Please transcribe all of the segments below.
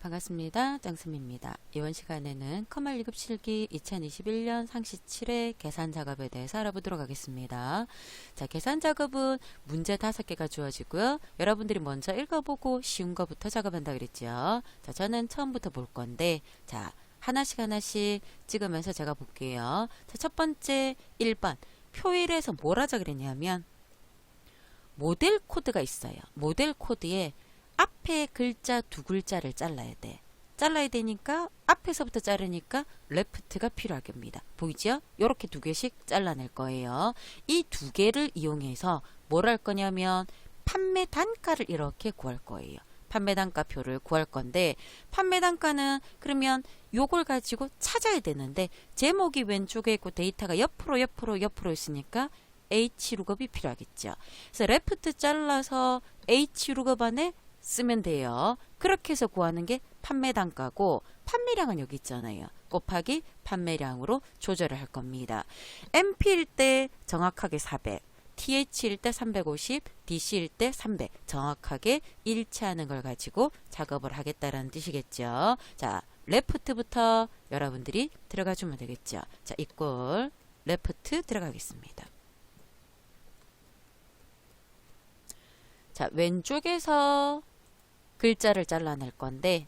반갑습니다. 짱쌤입니다. 이번 시간에는 컴활 2급 실기 2021년 상시 7회 계산 작업에 대해서 알아보도록 하겠습니다. 자, 계산 작업은 문제 5개가 주어지고요. 여러분들이 먼저 읽어보고 쉬운 거부터 작업한다 그랬죠. 자, 저는 처음부터 볼 건데, 자, 하나씩 찍으면서 제가 볼게요. 자, 첫 번째 1번. 표일에서 뭘 하자 그랬냐면, 모델 코드가 있어요. 모델 코드에 앞에 글자 2글자를 잘라야 돼. 잘라야 되니까 앞에서부터 자르니까 레프트가 필요하게 합니다. 보이죠? 이렇게 2개씩 잘라낼 거예요. 이 2개를 이용해서 뭘 할 거냐면 판매 단가를 이렇게 구할 거예요. 판매 단가표를 구할 건데 판매 단가는 그러면 요걸 가지고 찾아야 되는데 제목이 왼쪽에 있고 데이터가 옆으로 있으니까 H룩업이 필요하겠죠. 그래서 레프트 잘라서 H룩업 안에 쓰면 돼요. 그렇게 해서 구하는 게 판매 단가고 판매량은 여기 있잖아요. 곱하기 판매량으로 조절을 할 겁니다. MP일 때 정확하게 400, TH일 때 350, DC일 때 300 정확하게 일치하는 걸 가지고 작업을 하겠다라는 뜻이겠죠. 자, 레프트부터 여러분들이 들어가 주면 되겠죠. 자, 이꼴 레프트 들어가겠습니다. 자, 왼쪽에서 글자를 잘라낼 건데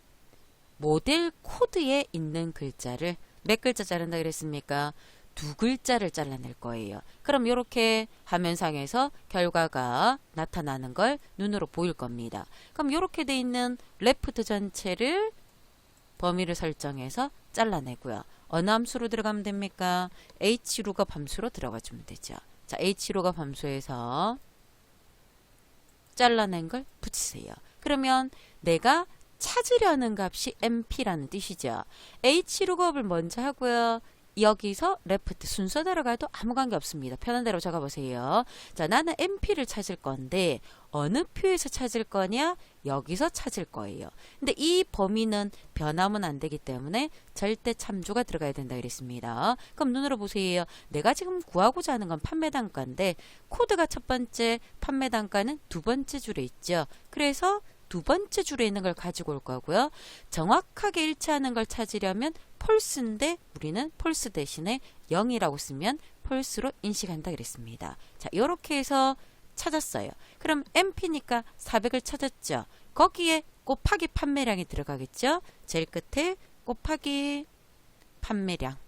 모델 코드에 있는 글자를 몇 글자 자른다 그랬습니까? 2글자를 잘라낼 거예요. 그럼 이렇게 화면상에서 결과가 나타나는 걸 눈으로 보일 겁니다. 그럼 이렇게 돼 있는 레프트 전체를 범위를 설정해서 잘라내고요. 어느 함수로 들어가면 됩니까? H룩업 함수로 들어가 주면 되죠. 자, H룩업 함수에서 잘라낸 걸 붙이세요. 그러면 내가 찾으려는 값이 MP라는 뜻이죠. H룩업을 먼저 하고요. 여기서 레프트 순서대로 가도 아무 관계 없습니다. 편한 대로 적어보세요. 자, 나는 MP를 찾을 건데 어느 표에서 찾을 거냐? 여기서 찾을 거예요. 근데 이 범위는 변하면 안 되기 때문에 절대 참조가 들어가야 된다 그랬습니다. 그럼 눈으로 보세요. 내가 지금 구하고자 하는 건 판매 단가인데 코드가 첫 번째, 판매 단가는 두 번째 줄에 있죠. 그래서 두 번째 줄에 있는 걸 가지고 올 거고요. 정확하게 일치하는 걸 찾으려면 폴스인데 우리는 폴스 대신에 0이라고 쓰면 폴스로 인식한다 그랬습니다. 자, 이렇게 해서 찾았어요. 그럼 MP니까 400을 찾았죠. 거기에 곱하기 판매량이 들어가겠죠. 제일 끝에 곱하기 판매량.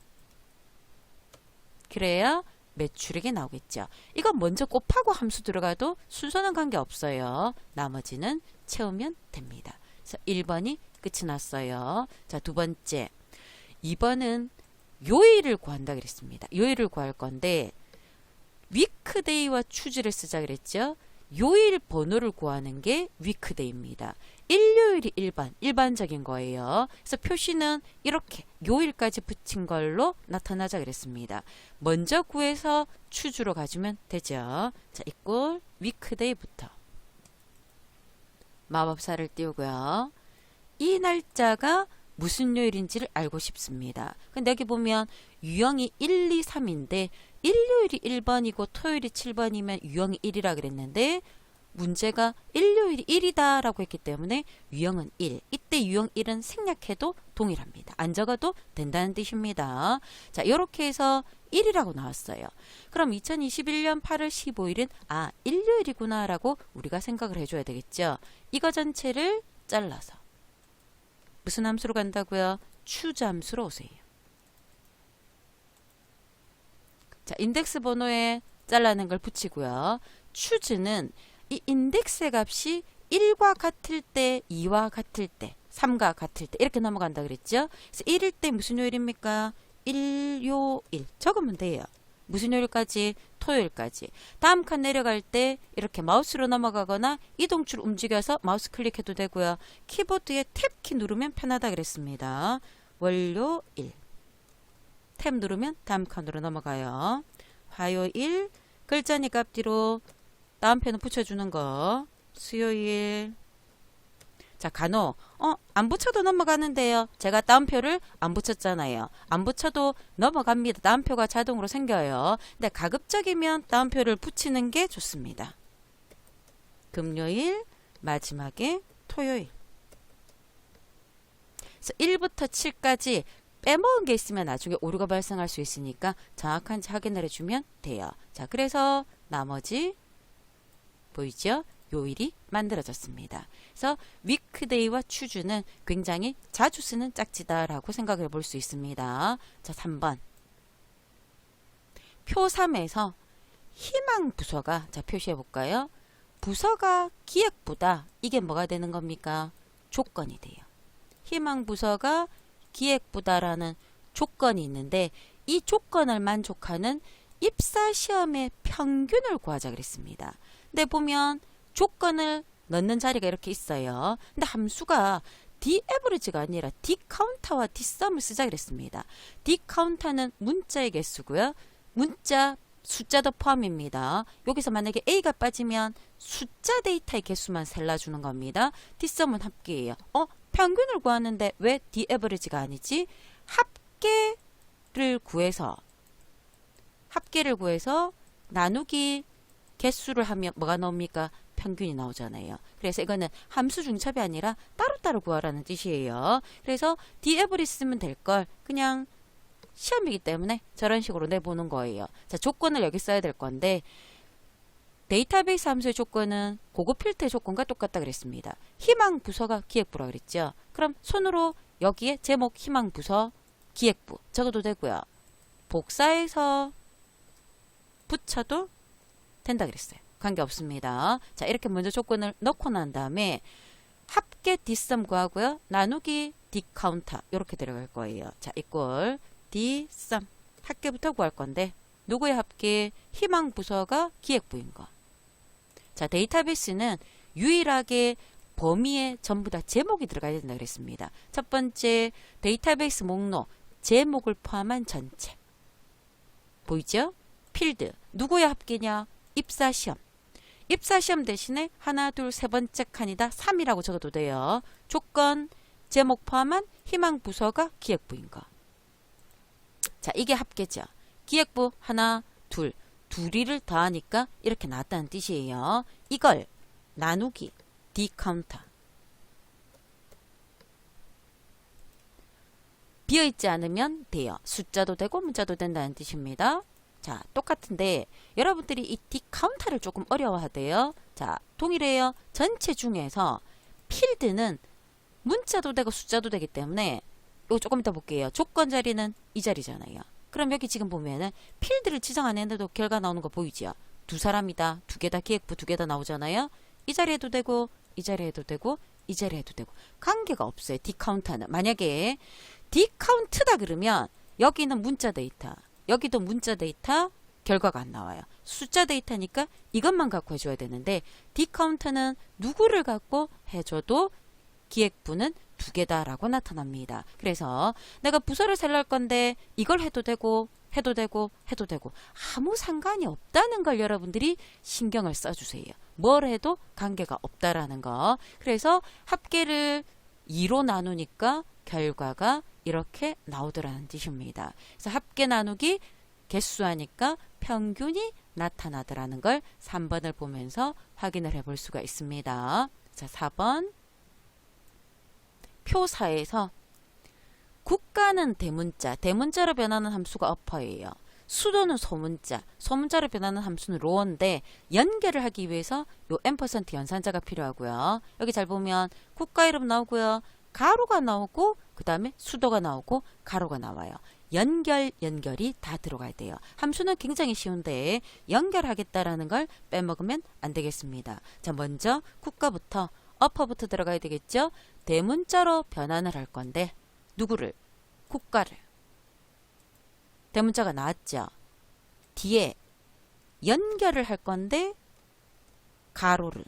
그래야 매출액이 나오겠죠. 이거 먼저 곱하고 함수 들어가도 순서는 관계없어요. 나머지는 채우면 됩니다. 그래서 1번이 끝이 났어요. 자, 두 번째. 2번은 요일을 구한다 그랬습니다. 요일을 구할 건데 위크데이와 추즈를 쓰자 그랬죠. 요일 번호를 구하는 게 위크데이입니다. 일요일이 일반적인 거예요. 그래서 표시는 이렇게 요일까지 붙인 걸로 나타나자 그랬습니다. 먼저 구해서 추주로 가주면 되죠. 자, 이꼴 위크데이부터 마법사를 띄우고요. 이 날짜가 무슨 요일인지를 알고 싶습니다. 근데 여기 보면 유형이 1, 2, 3인데 일요일이 1번이고 토요일이 7번이면 유형이 1이라 그랬는데 문제가 일요일이 1이다 라고 했기 때문에 유형은 1. 이때 유형 1은 생략해도 동일합니다. 안 적어도 된다는 뜻입니다. 자, 이렇게 해서 1이라고 나왔어요. 그럼 2021년 8월 15일은 일요일이구나 라고 우리가 생각을 해줘야 되겠죠. 이거 전체를 잘라서 무슨 함수로 간다고요? 추즈 함수로 오세요. 자, 인덱스 번호에 잘라낸 걸 붙이고요. 추즈는 이 인덱스의 값이 1과 같을 때, 2와 같을 때, 3과 같을 때 이렇게 넘어간다 그랬죠? 그래서 1일 때 무슨 요일입니까? 일요일 적으면 돼요. 무슨 요일까지? 토요일까지. 다음 칸 내려갈 때 이렇게 마우스로 넘어가거나 이동줄 움직여서 마우스 클릭해도 되고요. 키보드에 탭키 누르면 편하다 그랬습니다. 월요일. 탭 누르면 다음 칸으로 넘어가요. 화요일. 글자니까 앞뒤로 다음 표는 붙여주는 거. 수요일. 자, 간혹 안 붙여도 넘어가는데요. 제가 다운표를 안 붙였잖아요. 안 붙여도 넘어갑니다. 다운표가 자동으로 생겨요. 근데 가급적이면 다운표를 붙이는 게 좋습니다. 금요일, 마지막에 토요일. 그래서 1부터 7까지 빼먹은 게 있으면 나중에 오류가 발생할 수 있으니까 정확한지 확인을 해주면 돼요. 자, 그래서 나머지 보이죠? 요일이 만들어졌습니다. 그래서 위크데이와 추주는 굉장히 자주 쓰는 짝지다라고 생각해 볼 수 있습니다. 자, 3번. 표 3에서 희망 부서가, 자, 표시해 볼까요? 부서가 기획부다. 이게 뭐가 되는 겁니까? 조건이 돼요. 희망 부서가 기획부다라는 조건이 있는데 이 조건을 만족하는 입사 시험의 평균을 구하자 그랬습니다. 근데 보면 조건을 넣는 자리가 이렇게 있어요. 근데 함수가 dAverage가 아니라 dCounter와 dSum을 쓰자 그랬습니다. dCounter는 문자의 개수고요. 문자 숫자도 포함입니다. 여기서 만약에 A가 빠지면 숫자 데이터의 개수만 셀라주는 겁니다. dSum은 합계예요. 평균을 구하는데 왜 dAverage가 아니지? 합계를 구해서 나누기 개수를 하면 뭐가 나옵니까? 평균이 나오잖아요. 그래서 이거는 함수 중첩이 아니라 따로따로 구하라는 뜻이에요. 그래서 dAverage 쓰면 될 걸 그냥 시험이기 때문에 저런 식으로 내보는 거예요. 자, 조건을 여기 써야 될 건데 데이터베이스 함수의 조건은 고급 필터의 조건과 똑같다 그랬습니다. 희망 부서가 기획부라 그랬죠. 그럼 손으로 여기에 제목 희망 부서 기획부 적어도 되고요. 복사해서 붙여도 된다 그랬어요. 관계없습니다. 자, 이렇게 먼저 조건을 넣고 난 다음에 합계 dSum 구하고요. 나누기 dCounter 이렇게 들어갈 거예요. 자, 이꼴 dSum 합계부터 구할 건데 누구의 합계? 희망 부서가 기획부인 거. 자, 데이터베이스는 유일하게 범위에 전부 다 제목이 들어가야 된다 그랬습니다. 첫 번째 데이터베이스 목록 제목을 포함한 전체. 보이죠? 필드 누구의 합계냐? 입사시험. 입사시험 대신에 하나, 둘, 세 번째 칸이다 3이라고 적어도 돼요. 조건 제목 포함한 희망 부서가 기획부인 거. 자, 이게 합계죠. 기획부 하나, 둘이를 더하니까 이렇게 나왔다는 뜻이에요. 이걸 나누기 dCounter. 비어있지 않으면 돼요. 숫자도 되고 문자도 된다는 뜻입니다. 자, 똑같은데 여러분들이 이 dCounter를 조금 어려워하대요. 자, 동일해요. 전체 중에서 필드는 문자도 되고 숫자도 되기 때문에 이거 조금 이따 볼게요. 조건 자리는 이 자리잖아요. 그럼 여기 지금 보면은 필드를 지정 안 했는데도 결과 나오는 거 보이죠? 두 사람이다. 두 개 다 기획부 두 개 다 나오잖아요. 이 자리에 해도 되고 이 자리에 해도 되고 이 자리에 해도 되고 관계가 없어요. dCounter는. 만약에 dCount다 그러면 여기는 문자 데이터 여기도 문자 데이터 결과가 안 나와요. 숫자 데이터니까 이것만 갖고 해줘야 되는데 dCounter는 누구를 갖고 해줘도 기획부는 두 개다라고 나타납니다. 그래서 내가 부서를 셀할 건데 이걸 해도 되고 아무 상관이 없다는 걸 여러분들이 신경을 써주세요. 뭘 해도 관계가 없다라는 거. 그래서 합계를 2로 나누니까 결과가 이렇게 나오더라는 뜻입니다. 그래서 합계 나누기 개수하니까 평균이 나타나더라는 걸 3번을 보면서 확인을 해볼 수가 있습니다. 자, 4번 표 4에서 국가는 대문자, 대문자로 변하는 함수가 upper예요. 수도는 소문자, 소문자로 변하는 함수는 lower인데 연결을 하기 위해서 요 &% 연산자가 필요하고요. 여기 잘 보면 국가 이름 나오고요. 가로가 나오고 그 다음에 수도가 나오고 가로가 나와요. 연결이 다 들어가야 돼요. 함수는 굉장히 쉬운데 연결하겠다라는 걸 빼먹으면 안 되겠습니다. 자, 먼저 국가부터 upper부터 들어가야 되겠죠. 대문자로 변환을 할 건데 누구를? 국가를. 대문자가 나왔죠. 뒤에 연결을 할 건데 가로를.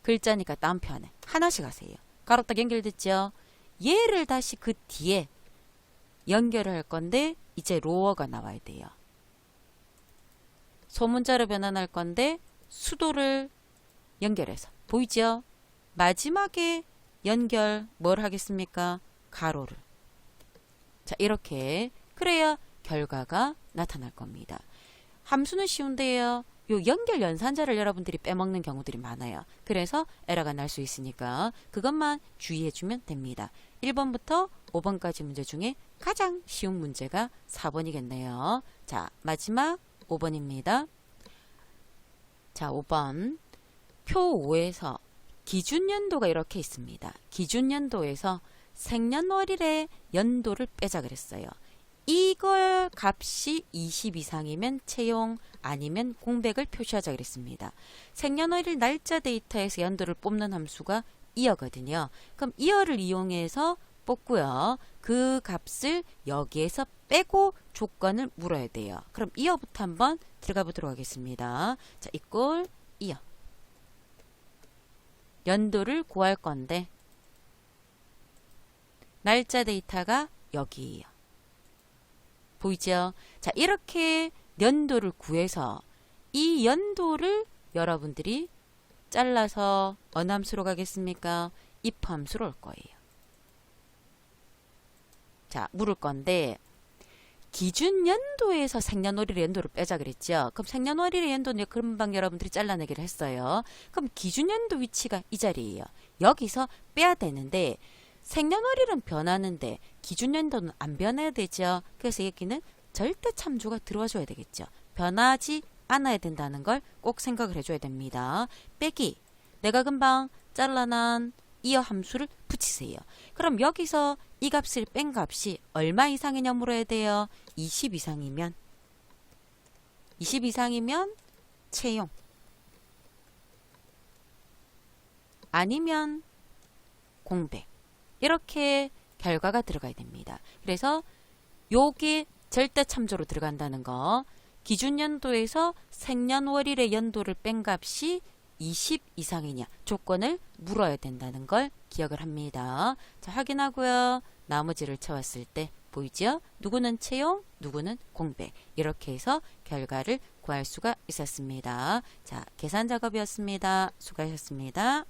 글자니까 다운표안에 하나씩 하세요. 가로 딱 연결됐죠. 얘를 다시 그 뒤에 연결을 할 건데 이제 로어가 나와야 돼요. 소문자로 변환할 건데 수도를 연결해서. 보이죠? 마지막에 연결 뭘 하겠습니까? 가로를. 자, 이렇게 그래야 결과가 나타날 겁니다. 함수는 쉬운데요. 요 연결 연산자를 여러분들이 빼먹는 경우들이 많아요. 그래서 에러가 날 수 있으니까 그것만 주의해주면 됩니다. 1번부터 5번까지 문제 중에 가장 쉬운 문제가 4번이겠네요. 자, 마지막 5번입니다. 자, 5번. 표 5에서 기준연도가 이렇게 있습니다. 기준연도에서 생년월일의 연도를 빼자 그랬어요. 이걸 값이 20 이상이면 채용, 아니면 공백을 표시하자 그랬습니다. 생년월일 날짜 데이터에서 연도를 뽑는 함수가 이어거든요. 그럼 이어를 이용해서 뽑고요. 그 값을 여기에서 빼고 조건을 물어야 돼요. 그럼 이어부터 한번 들어가 보도록 하겠습니다. 자, 이꼴 이어. 연도를 구할 건데 날짜 데이터가 여기에요. 보이죠? 자, 이렇게 연도를 구해서 이 연도를 여러분들이 잘라서 어느 함수로 가겠습니까? if 함수로 올 거예요. 자, 물을 건데 기준 연도에서 생년월일의 연도를 빼자 그랬죠. 그럼 생년월일의 연도는 금방 여러분들이 잘라내기를 했어요. 그럼 기준 연도 위치가 이 자리예요. 여기서 빼야 되는데 생년월일은 변하는데 기준 연도는 안 변해야 되죠. 그래서 여기는 절대 참조가 들어와줘야 되겠죠. 변하지 않아야 된다는 걸 꼭 생각을 해줘야 됩니다. 빼기. 내가 금방 잘라난 이어 함수를 붙이세요. 그럼 여기서 이 값을 뺀 값이 얼마 이상이냐 물어야 돼요. 20 이상이면 채용, 아니면 공백. 이렇게 결과가 들어가야 됩니다. 그래서 요게 절대 참조로 들어간다는 거. 기준 연도에서 생년월일의 연도를 뺀 값이 20 이상이냐 조건을 물어야 된다는 걸 기억을 합니다. 자, 확인하고요. 나머지를 쳐왔을 때 보이죠? 누구는 채용, 누구는 공백. 이렇게 해서 결과를 구할 수가 있었습니다. 자, 계산 작업이었습니다. 수고하셨습니다.